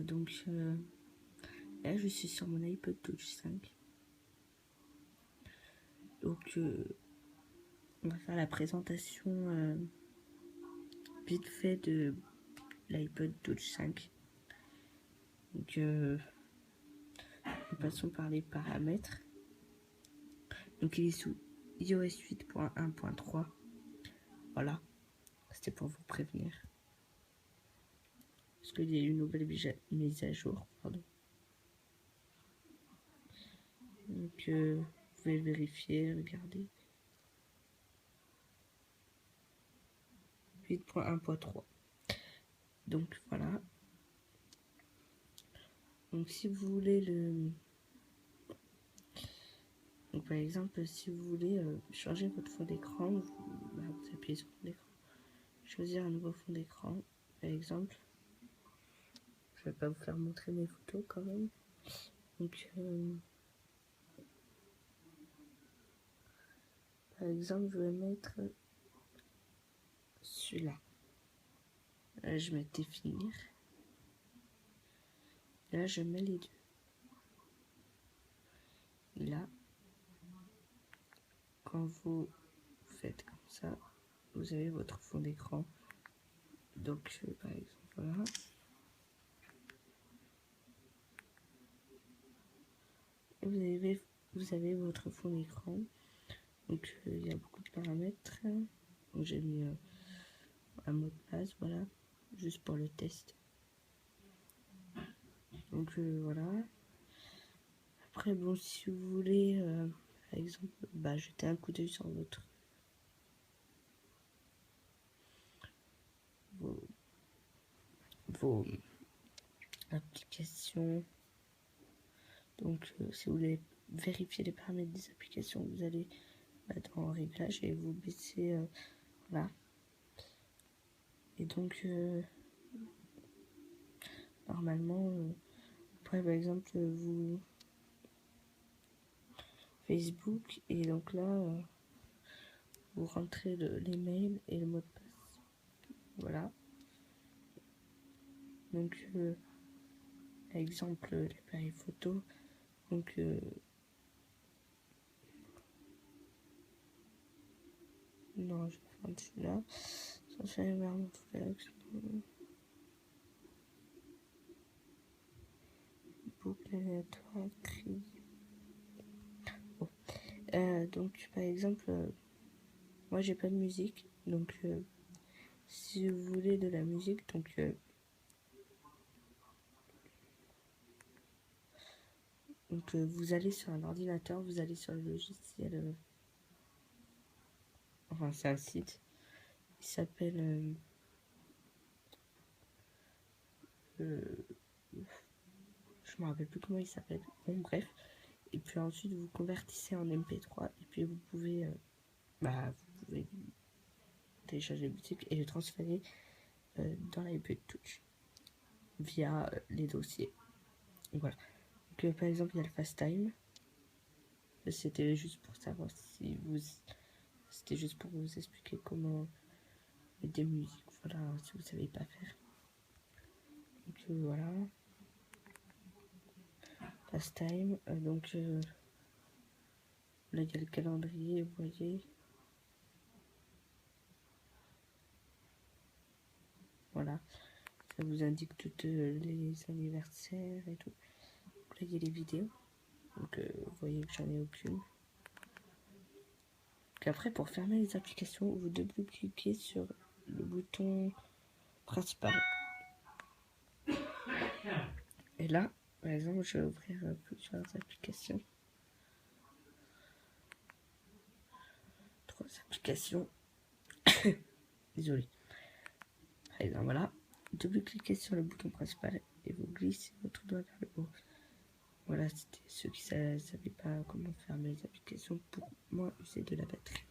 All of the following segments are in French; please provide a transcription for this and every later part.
Donc là je suis sur mon iPod Touch 5. Donc on va faire la présentation vite fait de l'iPod Touch 5. Donc nous passons par les paramètres. Donc il est sous iOS 8.1.3. Voilà, c'était pour vous prévenir. Parce qu'il y a eu une nouvelle mise à jour. Pardon. Donc vous pouvez vérifier, regarder. 8.1.3. Donc voilà. Donc si vous voulez donc par exemple si vous voulez changer votre fond d'écran, vous appuyez sur fond d'écran, choisir un nouveau fond d'écran. Par exemple, je vais pas vous faire montrer mes photos quand même. Donc par exemple je vais mettre celui-là. Là je mets définir. Là je mets les deux. Et là, quand vous faites comme ça, vous avez votre fond d'écran. Donc par exemple voilà. Vous avez votre fond d'écran. Donc il y a beaucoup de paramètres. Donc j'ai mis un mot de passe, voilà, juste pour le test. Donc voilà. Après bon, si vous voulez par exemple jeter un coup d'œil sur vos applications. Donc si vous voulez vérifier les paramètres des applications, vous allez dans réglage et vous baissez là. Et donc normalement après par exemple vous Facebook, et donc là vous rentrez l'email et le mot de passe. Voilà. Donc exemple l'appareil photo. Donc non, je vais prendre celui-là. Ça fait vers mon flex. Boucle aléatoire, cri. Bon. Donc par exemple moi j'ai pas de musique, donc si vous voulez de la musique, donc vous allez sur un ordinateur, vous allez sur le logiciel, enfin c'est un site, il s'appelle je me rappelle plus comment il s'appelle, bon bref, et puis ensuite vous convertissez en MP3 et puis vous pouvez télécharger la musique et le transférer dans l'iPod Touch via les dossiers. Voilà. Donc par exemple il y a le Fast Time. C'était juste pour savoir si vous... C'était juste pour vous expliquer comment mettre des musiques, voilà, si vous savez pas faire. Donc voilà. Last time, donc là il y a le calendrier, vous voyez. Voilà. Ça vous indique toutes les anniversaires et tout. Donc là il y a les vidéos. Donc vous voyez que j'en ai aucune. Donc après pour fermer les applications, vous double-cliquez sur le bouton principal. Et là, par exemple, je vais ouvrir plusieurs applications. 3 applications. Désolé. Par exemple, voilà. Double-cliquez sur le bouton principal et vous glissez votre doigt vers le haut. Voilà, c'était ceux qui ne savaient pas comment fermer les applications pour moins user de la batterie.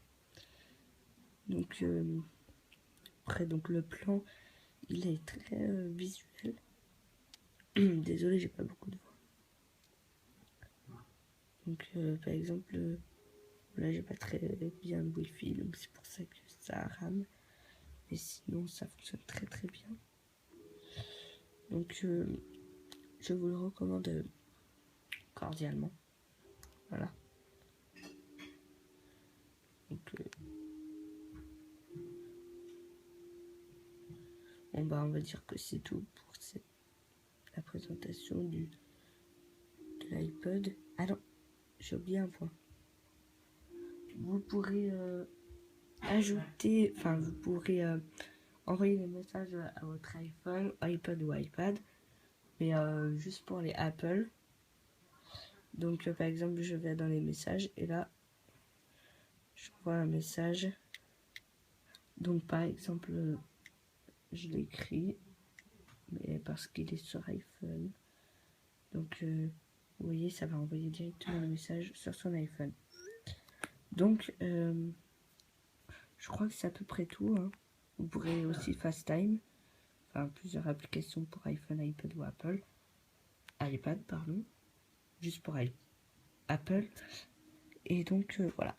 Donc, après, donc le plan, il est très visuel. Désolé, j'ai pas beaucoup de voix. Donc, par exemple, là, j'ai pas très bien de Wi-Fi, donc c'est pour ça que ça rame. Mais sinon, ça fonctionne très très bien. Donc, je vous le recommande cordialement. Voilà. Donc, bon bah on va dire que c'est tout pour la présentation de l'iPod. Ah non, j'ai oublié un point. Vous pourrez vous pourrez envoyer des messages à votre iPhone, iPod ou iPad, mais juste pour les Apple. Donc par exemple, je vais dans les messages et là, j'envoie un message. Donc par exemple, je l'écris, mais parce qu'il est sur iPhone. Donc vous voyez, ça va envoyer directement le message sur son iPhone. Donc je crois que c'est à peu près tout. Hein. Vous pourrez aussi FaceTime, enfin plusieurs applications pour iPhone, iPad ou iPad, pardon, juste pour Apple. Et donc voilà.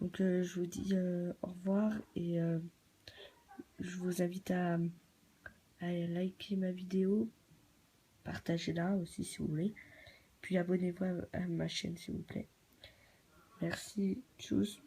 Donc je vous dis au revoir et je vous invite à liker ma vidéo, partagez-la aussi si vous voulez, puis abonnez-vous à ma chaîne s'il vous plaît. Merci, tchuss.